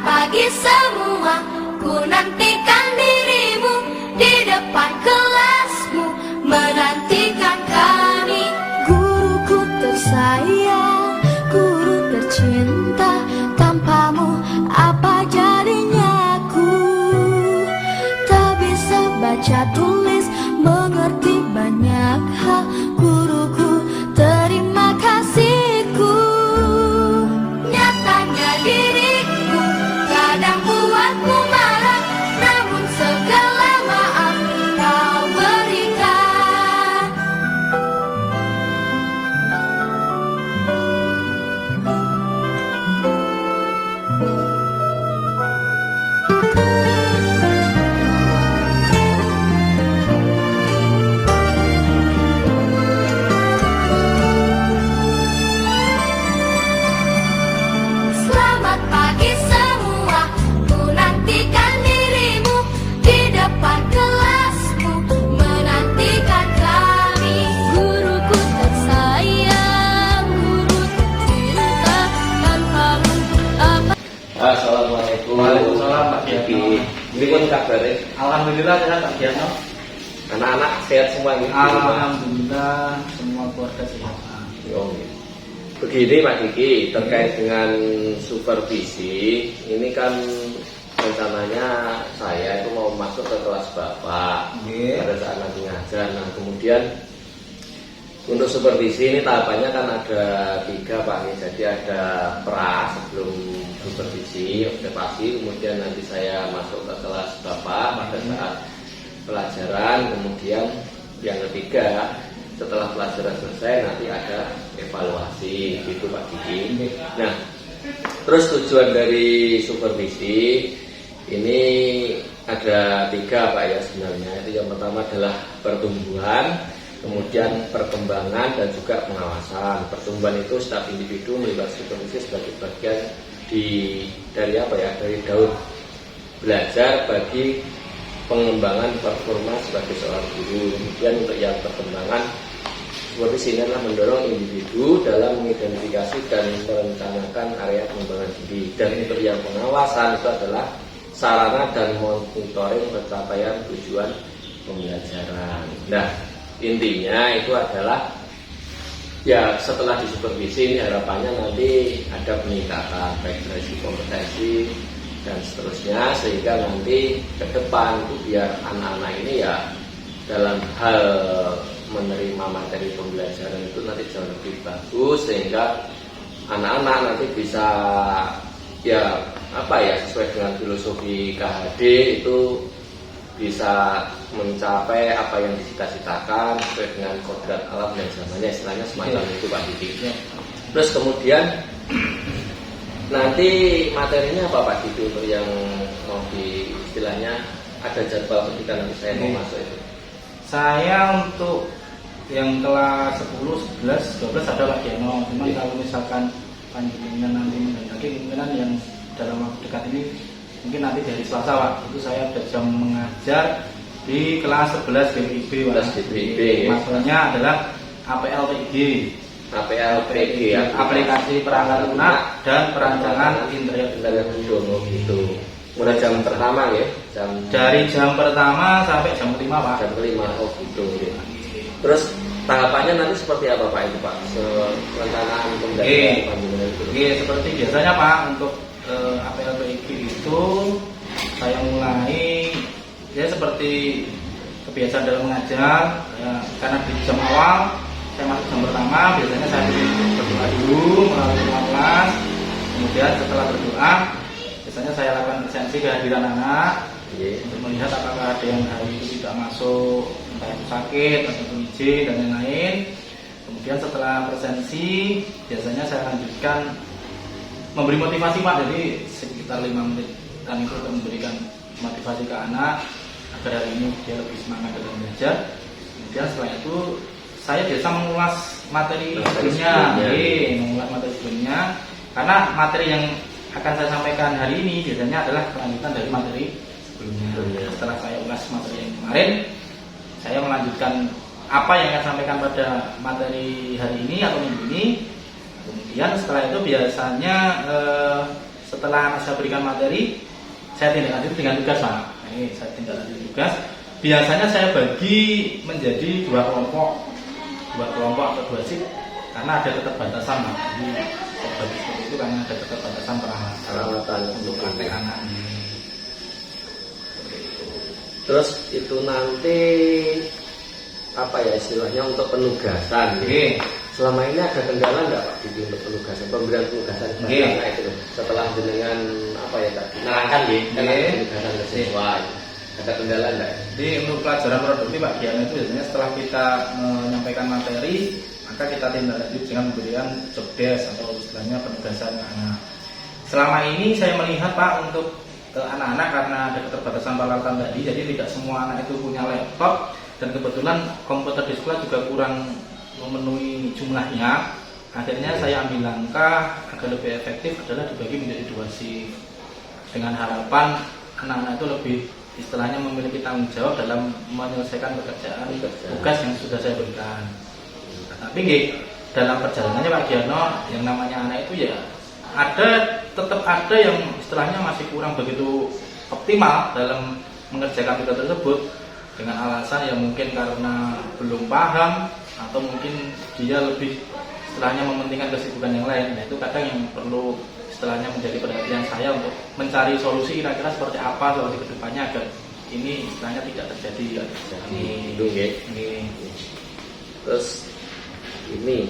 pagi semua, ku nantikan dirimu di depan kelasmu, menantikan kami. Guruku tersayang, guru tercinta, tanpamu apa jadinya aku? Tak bisa baca tulis, mengerti banyak hal. Guruku, terima kasihku. Nyatanya diriku kadang buatmu marah, namun segala maaf kau berikan. Selamat pagi semua, ku nantikan dirimu di depan kelasmu, menantikan kami. Guruku tersayang, guru tercinta, tanpamu apa? Assalamualaikum. Waalaikumsalam, Pak Iki. Ini pun kabarnya. Alhamdulillah sehat Pak Diano. Anak-anak sehat semua ini. Alhamdulillah semua keluarga sehat. Oh, gitu. Begini Pak Diki, terkait dengan supervisi, ini kan rencananya saya itu mau masuk ke kelas Bapak pada saat nanti ngajar. Nah kemudian untuk supervisi ini tahapannya kan ada 3 Pak. Jadi ada pra sebelum supervisi, observasi, kemudian nanti saya masuk ke kelas Bapak pada saat pelajaran, kemudian yang ketiga setelah pelajaran selesai nanti ada evaluasi gitu Pak Diki. Nah terus tujuan dari supervisi ini ada 3 Pak ya sebenarnya. Itu yang pertama adalah pertumbuhan, kemudian perkembangan dan juga pengawasan. Pertumbuhan itu setiap individu melibat supervisi sebagai bagian dari apa ya, dari daur belajar bagi pengembangan performa sebagai seorang guru. Kemudian untuk yang perkembangan, supervisi ini adalah mendorong individu dalam mengidentifikasi dan merencanakan area pengembangan diri. Dan untuk yang pengawasan itu adalah sarana dan monitoring pencapaian tujuan pembelajaran. Nah intinya itu adalah ya setelah disupervisi ini harapannya nanti ada peningkatan baik dari segi kompetensi dan seterusnya, sehingga nanti ke depan itu biar anak-anak ini ya dalam hal menerima materi pembelajaran itu nanti jauh lebih bagus, sehingga anak-anak nanti bisa ya apa ya sesuai dengan filosofi KHD itu bisa mencapai apa yang dicita-citakan sesuai dengan kodrat alam dan zamannya, istilahnya semacam itu Pak Diki. Terus kemudian nanti materinya apa Pak Diki untuk yang mau di istilahnya ada jadwal ketika nanti saya mau masuk itu? Saya untuk yang kelas 10, 11, 12 ada Pak Diano. Cuman kalau misalkan panjenengan nanti menghendaki kemungkinan yang dalam waktu dekat ini mungkin nanti dari Selasa Pak, itu saya ada jam mengajar di kelas 11 BPIB Pak. Kelas BPIB ya. Maksudnya adalah APLPG. APLPG ya, aplikasi perangkat lunak dan perancangan interior gedung gitu. Mulai jam pertama ya, dari jam pertama sampai jam 5 Pak. Jam kelima, oh gitu ya. Terus tahapannya nanti seperti apa Pak itu Pak? Perencanaan pembelajaran panjenengan itu. Seperti biasanya Pak, untuk APLPG itu saya mulai ya seperti kebiasaan dalam mengajar ya, karena di jam awal saya masuk jam pertama, biasanya saya berdoa dulu melalui kelas, kemudian setelah berdoa biasanya saya lakukan presensi kehadiran anak untuk melihat apakah ada yang hari itu tidak masuk, entah itu sakit atau izin dan lain-lain. Kemudian setelah presensi biasanya saya lanjutkan memberi motivasi Pak, jadi sekitar 5 menit dan itu untuk memberikan motivasi ke anak agar hari ini dia lebih semangat dalam belajar. Kemudian setelah itu saya biasa mengulas materi sebelumnya, karena materi yang akan saya sampaikan hari ini biasanya adalah kelanjutan dari materi sebelumnya. Setelah saya ulas materi yang kemarin, saya melanjutkan apa yang akan sampaikan pada materi hari ini atau minggu ini. Kemudian setelah itu biasanya setelah saya berikan materi, saya tindak lanjut dengan tugas Pak. Ini saya tindak lanjut tugas. Biasanya saya bagi menjadi dua kelompok atau dua shift karena ada keterbatasan Pak. Jadi saya bagi seperti itu karena ada keterbatasan peralatan untuk praktek anak ini. Terus itu nanti apa ya istilahnya untuk penugasan. Selama ini ada kendala nggak Pak Diki untuk penugasan, pemberian penugasan kepada itu setelah dengan apa ya tadi nerangkan penugasan ke siswa, ada kendala nggak? Jadi untuk pelajaran produktif Pak Gian itu biasanya setelah kita menyampaikan materi, maka kita tindak lanjut dengan pemberian job desk atau istilahnya penugasan anak. Selama ini saya melihat Pak untuk anak-anak karena ada keterbatasan peralatan tadi, jadi tidak semua anak itu punya laptop dan kebetulan komputer di sekolah juga kurang memenuhi jumlahnya. Akhirnya saya ambil langkah agar lebih efektif adalah dibagi menjadi dua shift dengan harapan anak-anak itu lebih istilahnya memiliki tanggung jawab dalam menyelesaikan pekerjaan tugas yang sudah saya berikan. Tapi dalam perjalanannya Pak Giano, yang namanya anak itu ya tetap ada yang istilahnya masih kurang begitu optimal dalam mengerjakan tugas tersebut dengan alasan yang mungkin karena belum paham atau mungkin dia lebih istilahnya mementingkan kesibukan yang lain. Nah itu kadang yang perlu istilahnya menjadi perhatian saya untuk mencari solusi kira-kira seperti apa solusi kedepannya agar ini istilahnya tidak terjadi. Terus ini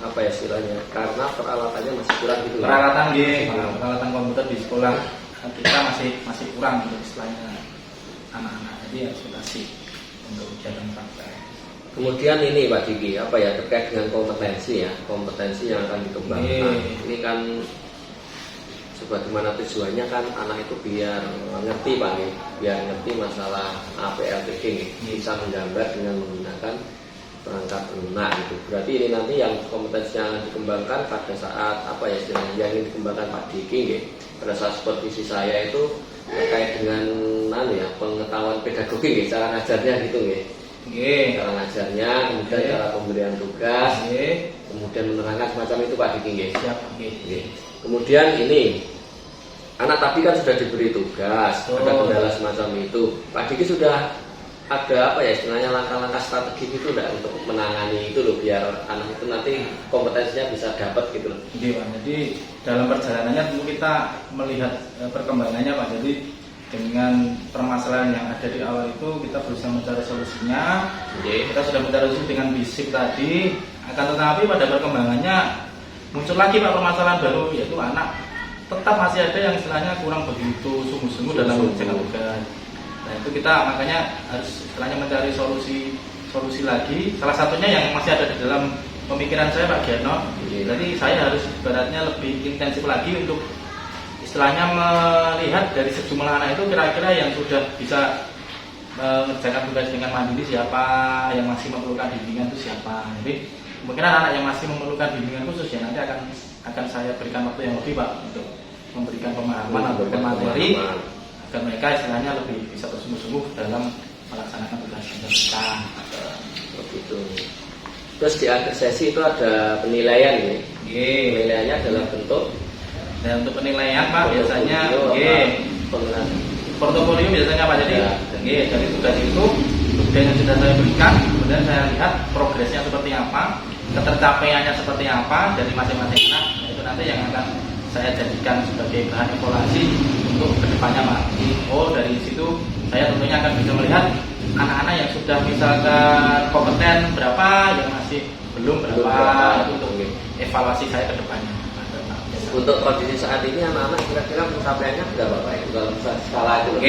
apa ya istilahnya karena peralatannya masih kurang gitu. Peralatan komputer di sekolah kita masih kurang gitu istilahnya anak-anak, jadi harus kita sih untuk kegiatan praktek. Kemudian ini Pak Diki apa ya terkait dengan kompetensi yang akan dikembangkan. Ini kan sebagaimana tujuannya kan anak itu biar ngerti Pak biar ngerti masalah APLTG bisa menggambar dengan menggunakan perangkat lunak gitu. Berarti ini nanti yang kompetensi yang dikembangkan pada saat apa ya istilahnya yang ingin dikembangkan Pak Diki pada saat supervisi saya itu terkait dengan pengetahuan pedagogi cara ngajarnya gitu cara ngajarnya, kemudian cara pemberian tugas, kemudian menerangkan semacam itu Pak Diki. Kemudian ini anak tadi kan sudah diberi tugas, ada kendala semacam itu. Pak Diki sudah ada apa ya istilahnya langkah-langkah strategi itu enggak untuk menangani itu loh biar anak itu nanti kompetensinya bisa dapat gitu loh. Jadi dalam perjalanannya tentu kita melihat perkembangannya Pak. Jadi dengan permasalahan yang ada di awal itu kita berusaha mencari solusinya. Kita sudah mencari solusi dengan bisik tadi. Akan tetapi pada perkembangannya muncul lagi Pak permasalahan baru, yaitu anak tetap masih ada yang istilahnya kurang begitu sungguh-sungguh dalam mengerjakan tugas. Nah itu kita makanya harus istilahnya mencari solusi lagi. Salah satunya yang masih ada di dalam pemikiran saya Pak Giano. Jadi saya harus ibaratnya lebih intensif lagi untuk istilahnya melihat dari sejumlah anak itu kira-kira yang sudah bisa mengerjakan tugas dengan mandiri siapa, yang masih memerlukan bimbingan itu siapa. Jadi kemungkinan anak yang masih memerlukan bimbingan khusus ya nanti akan saya berikan waktu yang lebih Pak untuk memberikan pemahaman atau materi agar mereka istilahnya lebih bisa bersungguh-sungguh dalam melaksanakan tugas kita. Begitu. Terus di akhir sesi itu ada penilaian penilaiannya dalam bentuk. Dan untuk penilaian Pak biasanya portofolio biasanya Pak. Jadi dari tugas itu yang sudah saya berikan, kemudian saya lihat progresnya seperti apa, ketercapaiannya seperti apa dari masing-masing anak. Nah, itu nanti yang akan saya jadikan sebagai bahan evaluasi untuk kedepannya Pak. Dari situ saya tentunya akan bisa melihat anak-anak yang sudah misalkan kompeten berapa, yang masih belum berapa, itu untuk evaluasi saya kedepannya. Untuk kondisi saat ini anak-anak kira-kira pencapaiannya berapa Pak? Dalam skala itu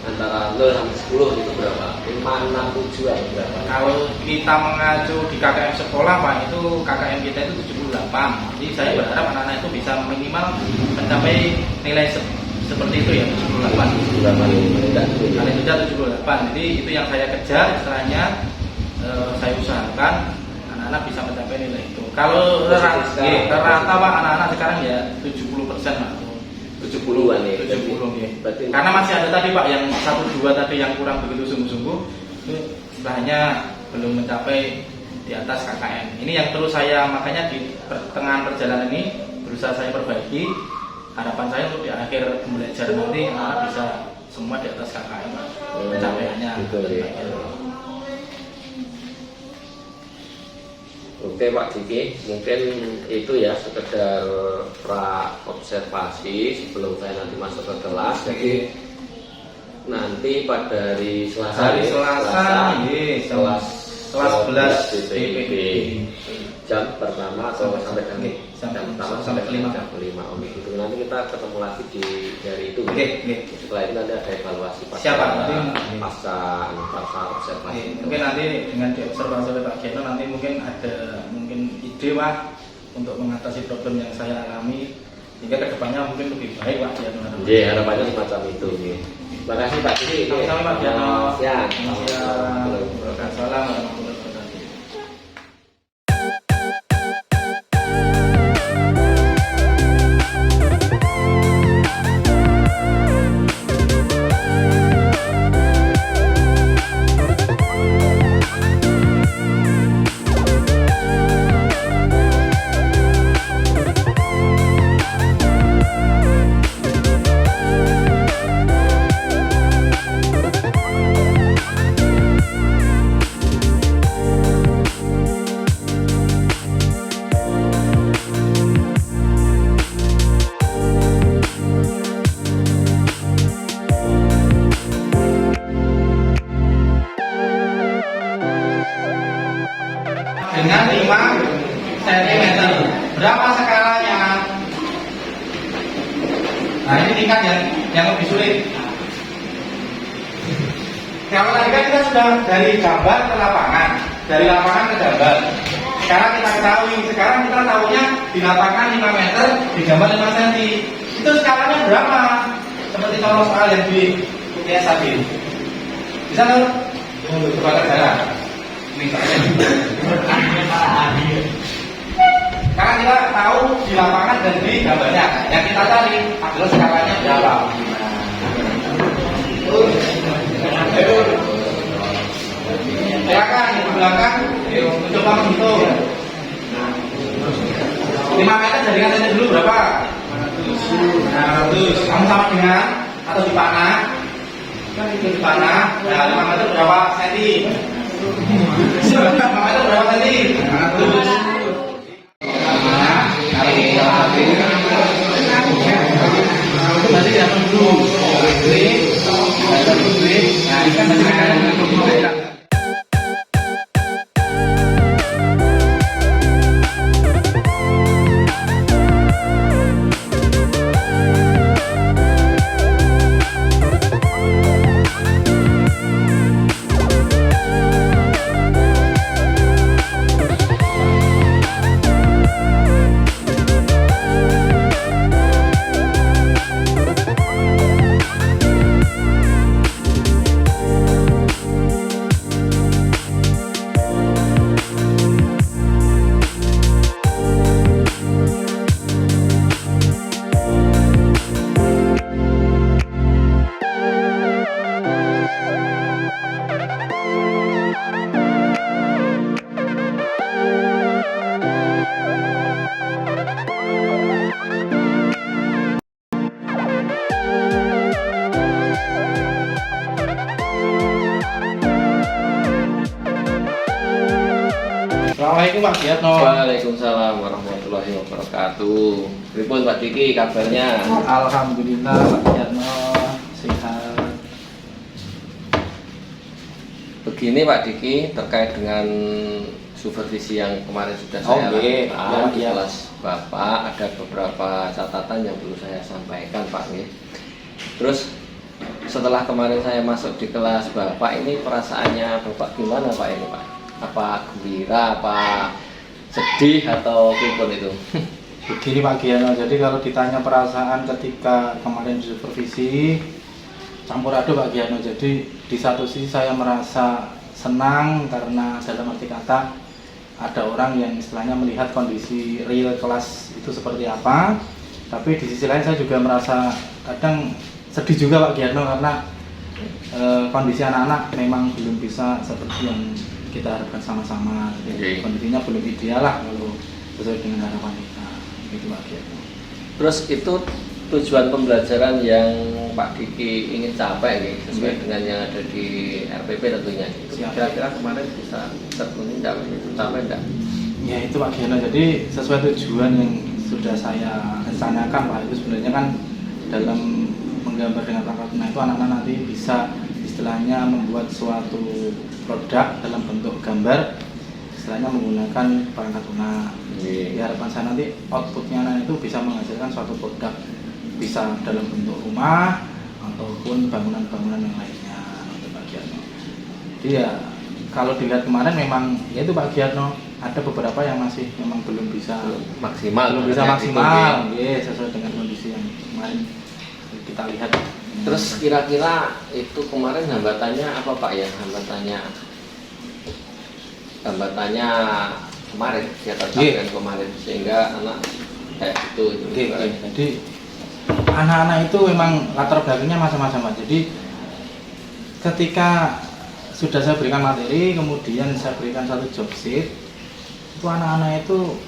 antara 0 sampai 10 itu berapa? 5, 6, 7 atau berapa? Kalau kita mengacu di KKM sekolah Pak, itu KKM kita itu 78. Jadi saya berharap anak-anak itu bisa minimal mencapai nilai seperti itu ya, 78. Kali itu 78. Jadi itu yang saya kejar istilahnya, saya usahakan anak-anak bisa mencapai nilai itu. Kalau rata Pak anak-anak sekarang ya 70% Pak. 70-an ya. 70 ya. Karena masih ada tadi Pak yang 1-2 tadi yang kurang begitu sungguh-sungguh, itu istilahnya belum mencapai di atas KKM. Ini yang perlu saya makanya di pertengahan perjalanan ini berusaha saya perbaiki harapan saya untuk di akhir pembelajaran nanti anak bisa semua di atas KKM pencapaiannya. Gitu, ya. Oke Pak Diki, mungkin itu ya sekedar pra observasi sebelum saya nanti masuk ke kelas. Jadi nanti pada hari Selasa, kelas 11 DPP jam pertama atau sampai jam pertama sampai kelima. Jam 5 Om itu nanti kita ketemu lagi di hari itu. Setelah itu nanti ada evaluasi pasca observasi. Mungkin nanti dengan diobservasi oleh Pak Geno nanti mungkin ada ide Pak untuk mengatasi problem yang saya alami hingga kedepannya mungkin lebih baik Pak Geno. Iya, harapannya semacam itu. Terima kasih Pak Diki. Sama-sama Pak Geno. Ya. Assalamualaikum warahmatullahi wabarakatuh. Dengan 5 cm. Berapa skalanya? Nah ini tingkat yang lebih sulit. Kalau tadi kan kita sudah dari gambar ke lapangan, dari lapangan ke gambar. Sekarang kita ketahui, sekarang kita tahunya di lapangan 5 meter, di gambar 5 cm. Itu skalanya berapa? Seperti contoh soal yang di UTS tadi. Bisa loh? Coba kerja. Karena kita tahu di lapangan dan di gambarnya, yang kita cari adalah skalanya berapa. Silakan di belakang, coba menghitung. 5 meter jaringan saja dulu berapa? 500. Kamu sama dengan atau di panah? Itu di panah. Nah, 5 meter berapa senti? 5 meter berapa tadi? 100. Itu berarti tidak dulu. Nah, ini kan masih Assalamualaikum Pak Giatno. Waalaikumsalam warahmatullahi wabarakatuh. Pripun Pak Diki kabarnya? Alhamdulillah Pak Giatno sehat. Begini Pak Diki terkait dengan supervisi yang kemarin sudah saya lakukan di kelas Bapak, ada beberapa catatan yang perlu saya sampaikan Pak. Terus setelah kemarin saya masuk di kelas Bapak ini perasaannya Bapak gimana Pak ini Pak? Apa gembira, apa sedih atau pripun itu? Begini Pak Giano, jadi kalau ditanya perasaan ketika kemarin supervisi campur aduk Pak Giano. Jadi di satu sisi saya merasa senang karena dalam arti kata ada orang yang istilahnya melihat kondisi real kelas itu seperti apa. Tapi di sisi lain saya juga merasa kadang sedih juga Pak Giano karena kondisi anak-anak memang belum bisa seperti yang kita harapkan sama-sama. Kondisinya belum ideal lah kalau sesuai dengan harapan kita. Itu Pak Giano. Terus itu tujuan pembelajaran yang Pak Diki ingin capai nih, sesuai dengan yang ada di RPP tentunya. Kira-kira kemarin bisa terpenuhi enggak? Sampai enggak? Ya itu Pak Giano, jadi sesuai tujuan yang sudah saya rencanakan Pak, itu sebenarnya kan dalam menggambar dengan perangkat lunak itu anak-anak nanti bisa istilahnya membuat suatu produk dalam bentuk gambar, istilahnya menggunakan perangkat lunak. Ya, harapan saya nanti outputnya anak itu bisa menghasilkan suatu produk, bisa dalam bentuk rumah ataupun bangunan-bangunan yang lainnya untuk Pak Giano. Jadi ya kalau dilihat kemarin memang ya itu Pak Giano, ada beberapa yang masih memang belum bisa Maksimal, belum bisa ya, maksimal, gitu, ya sesuai dengan kondisi yang kemarin kita lihat. Terus kira-kira itu kemarin hambatannya apa Pak ya? Hambatannya kemarin, kegiatan kemarin, sehingga anak kayak gitu. Jadi anak-anak itu memang latar belakangnya macam-macam Pak. Jadi ketika sudah saya berikan materi, kemudian saya berikan satu job sheet, itu anak-anak itu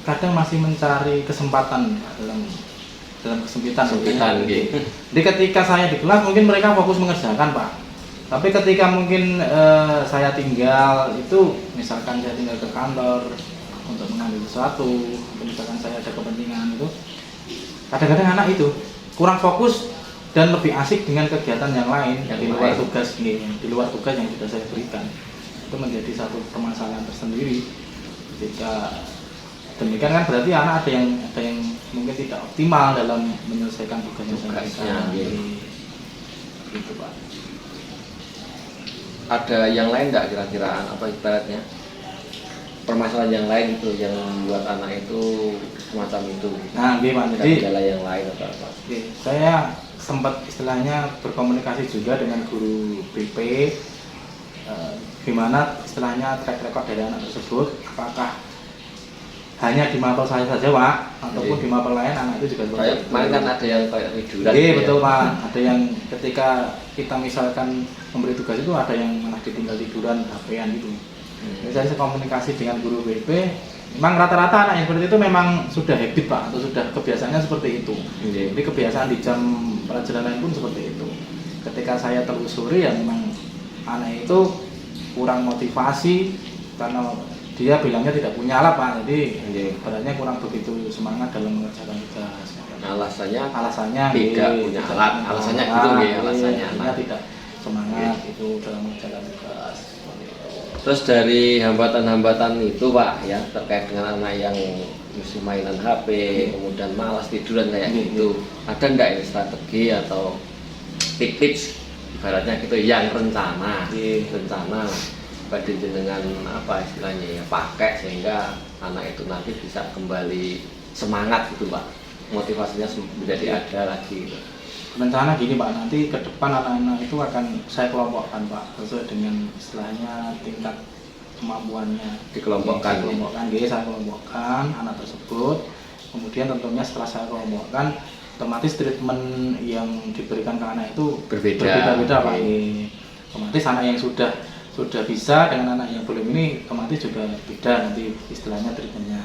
kadang masih mencari kesempatan dalam kesempitan. Jadi ketika saya di kelas mungkin mereka fokus mengerjakan Pak, tapi ketika mungkin saya tinggal itu, misalkan saya tinggal ke kantor untuk mengambil sesuatu, atau misalkan saya ada kepentingan itu, kadang-kadang anak itu kurang fokus dan lebih asik dengan kegiatan yang lain yang di luar tugas yang sudah saya berikan. Itu menjadi satu permasalahan tersendiri. Ketika demikian kan berarti anak ada yang mungkin tidak optimal dalam menyelesaikan tugasnya. Gitu Pak. Ada yang lain nggak kira-kira apa ibaratnya permasalahan yang lain itu yang membuat anak itu semacam itu? Nah, gimana? Jadi gejala yang lain atau apa? Saya sempat istilahnya berkomunikasi juga dengan guru BP, gimana istilahnya track record dari anak tersebut, apakah hanya di mapel saya saja Pak, ataupun di mapel lain anak itu juga seperti itu. Kemarin kan ada yang kayak tiduran. Iya betul Pak, ada yang ketika kita misalkan memberi tugas itu ada yang malah ditinggal tiduran, HP-an gitu. Jadi saya komunikasi dengan guru BP, memang rata-rata anak yang seperti itu memang sudah habit Pak, atau sudah kebiasaannya seperti itu. Jadi kebiasaan di jam pelajaran pun seperti itu. Ketika saya telusuri ya memang anak itu kurang motivasi karena dia bilangnya tidak punya alat Pak, jadi badannya kurang begitu semangat dalam mengerjakan tugas. Alasannya tidak punya alat, alasannya gitu ya, alasannya tidak semangat itu dalam mengerjakan tugas. Terus dari hambatan-hambatan itu Pak ya, terkait dengan anak yang mesti mainan HP, kemudian malas tiduran kayak gitu, ada nggak ini strategi atau tips ibaratnya gitu yang rencana pada dengan apa istilahnya ya, pakai sehingga anak itu nanti bisa kembali semangat gitu Pak, motivasinya menjadi ada lagi gitu. Rencana gini Pak, nanti ke depan anak-anak itu akan saya kelompokkan Pak, sesuai dengan istilahnya tingkat kemampuannya. Dikelompokkan. Saya kelompokkan anak tersebut. Kemudian tentunya setelah saya kelompokkan, otomatis treatment yang diberikan ke anak itu berbeda-beda Pak. Otomatis anak yang sudah bisa dengan anak yang belum ini otomatis juga beda nanti istilahnya treatmentnya.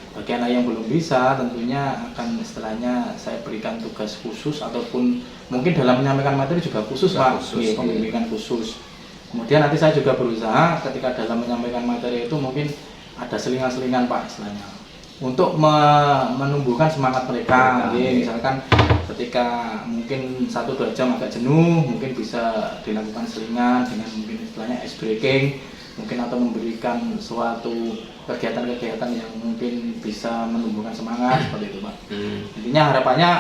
Bagi anak yang belum bisa tentunya akan istilahnya saya berikan tugas khusus ataupun mungkin dalam menyampaikan materi juga khusus Pak, pembimbingan khusus. Kemudian nanti saya juga berusaha ketika dalam menyampaikan materi itu mungkin ada selingan-selingan Pak istilahnya untuk menumbuhkan semangat mereka. Misalkan ketika mungkin 1-2 jam agak jenuh, mungkin bisa dilakukan selingan dengan mungkin istilahnya ice breaking, mungkin atau memberikan suatu kegiatan-kegiatan yang mungkin bisa menumbuhkan semangat seperti itu Pak. Intinya harapannya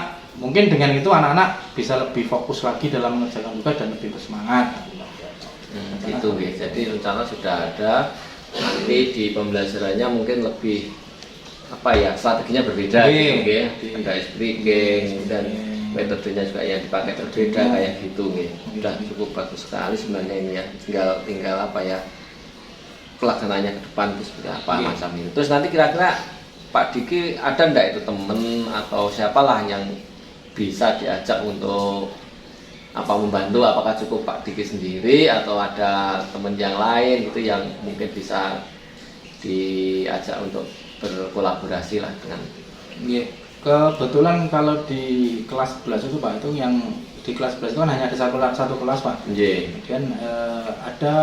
mungkin dengan itu anak-anak bisa lebih fokus lagi dalam mengerjakan tugas dan lebih bersemangat. Gitu ya. Jadi rencana sudah ada, nanti di pembelajarannya mungkin lebih apa ya, strateginya berbeda gitu ya. Ada ice breaking dan metodenya juga yang dipakai berbeda kayak gitu ya. Sudah cukup bagus sekali sebenarnya ini ya. Tinggal apa ya, pelaksananya ke depan itu seperti apa macam ini. Terus nanti kira-kira Pak Diki ada enggak itu temen atau siapalah yang bisa diajak untuk apa membantu, apakah cukup Pak Diki sendiri atau ada teman yang lain gitu yang mungkin bisa diajak untuk berkolaborasi lah dengan. Iya, Kebetulan kalau di kelas 11 itu Pak, itu yang di kelas 11 itu kan hanya ada satu kelas Pak. Kemudian ada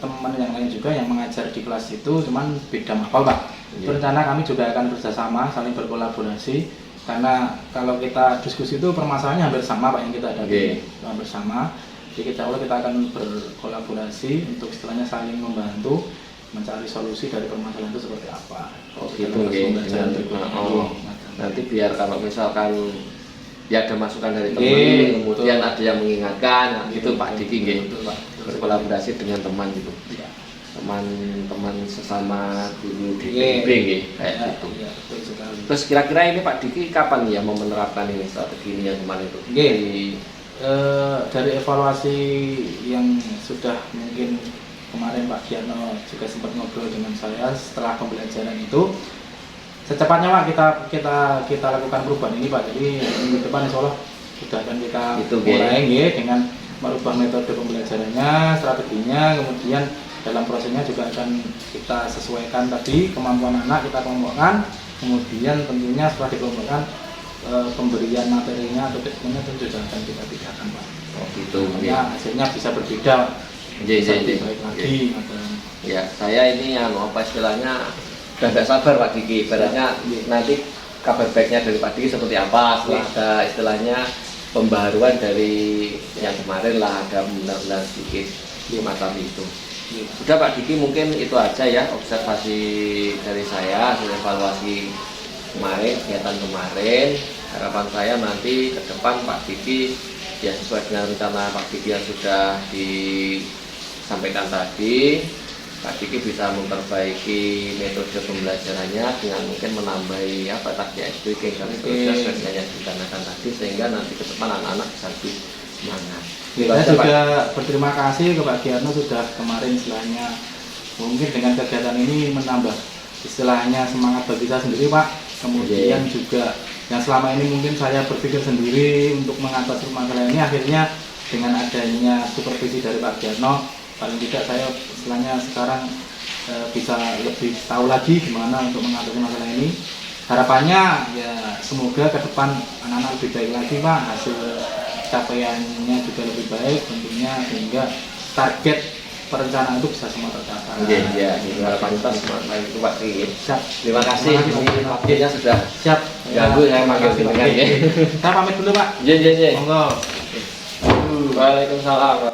teman yang lain juga yang mengajar di kelas itu, cuman beda mahfal Pak. Itu rencana kami juga akan bekerjasama, saling berkolaborasi. Karena kalau kita diskusi itu permasalahannya hampir sama Pak yang kita hadapi, hampir sama. Jadi kita akan berkolaborasi untuk istilahnya saling membantu mencari solusi dari permasalahan itu seperti apa. Oh gitu nanti biar kalau misalkan ya ada masukan dari teman, kemudian ada yang mengingatkan, gitu Pak Diki berkolaborasi dengan teman gitu, teman-teman sesama guru di PIB kayak gitu. Terus kira-kira ini Pak Diki kapan ya mau menerapkan ini strategi ini yang kemarin itu? Dari evaluasi yang sudah mungkin kemarin Pak Giano juga sempat ngobrol dengan saya setelah pembelajaran itu, secepatnya Pak kita lakukan perubahan ini Pak. Jadi minggu depan insya Allah sudah akan kita mulai dengan merubah metode pembelajarannya, strateginya, kemudian dalam prosesnya juga akan kita sesuaikan tadi kemampuan anak kita kelompokkan, kemudian tentunya setelah dikelompokkan pemberian materinya atau dokumennya tentu juga akan kita bedakan Pak. Oh gitu. Hasilnya bisa berbeda. Baik lagi. Ya saya ini apa istilahnya udah gak sabar Pak Diki, ibaratnya nanti kabar baiknya dari Pak Diki seperti apa setelah ada istilahnya pembaharuan dari yang kemarin lah, ada benar-benar sedikit semacam itu. Sudah Pak Diki, mungkin itu aja ya observasi dari saya hasil evaluasi kemarin, kegiatan kemarin. Harapan saya nanti ke depan Pak Diki ya sesuai dengan rencana Pak Diki yang sudah disampaikan tadi, Pak Diki bisa memperbaiki metode pembelajarannya dengan mungkin menambahi tadi SPK dan seterusnya yang dikatakan tadi, sehingga nanti ke depan anak-anak bisa lebih semangat. Saya juga berterima kasih ke Pak Giano sudah kemarin istilahnya mungkin dengan kegiatan ini menambah istilahnya semangat bagi saya sendiri Pak. Kemudian juga yang selama ini mungkin saya berpikir sendiri untuk mengatasi masalah ini, akhirnya dengan adanya supervisi dari Pak Giano, paling tidak saya istilahnya sekarang bisa lebih tahu lagi gimana untuk mengatasi masalah ini. Harapannya ya semoga ke depan anak-anak lebih baik lagi Pak, hasil capaiannya juga lebih baik tentunya, sehingga target perencanaan itu bisa semua tercapai. Iya, harapan kita semua itu Pak Diki. Siap. Terima kasih. Ini waktunya sudah siap. Ganggu saya manggil jenengan ya. Saya pamit dulu Pak. Iya. Monggo. Waalaikumsalam.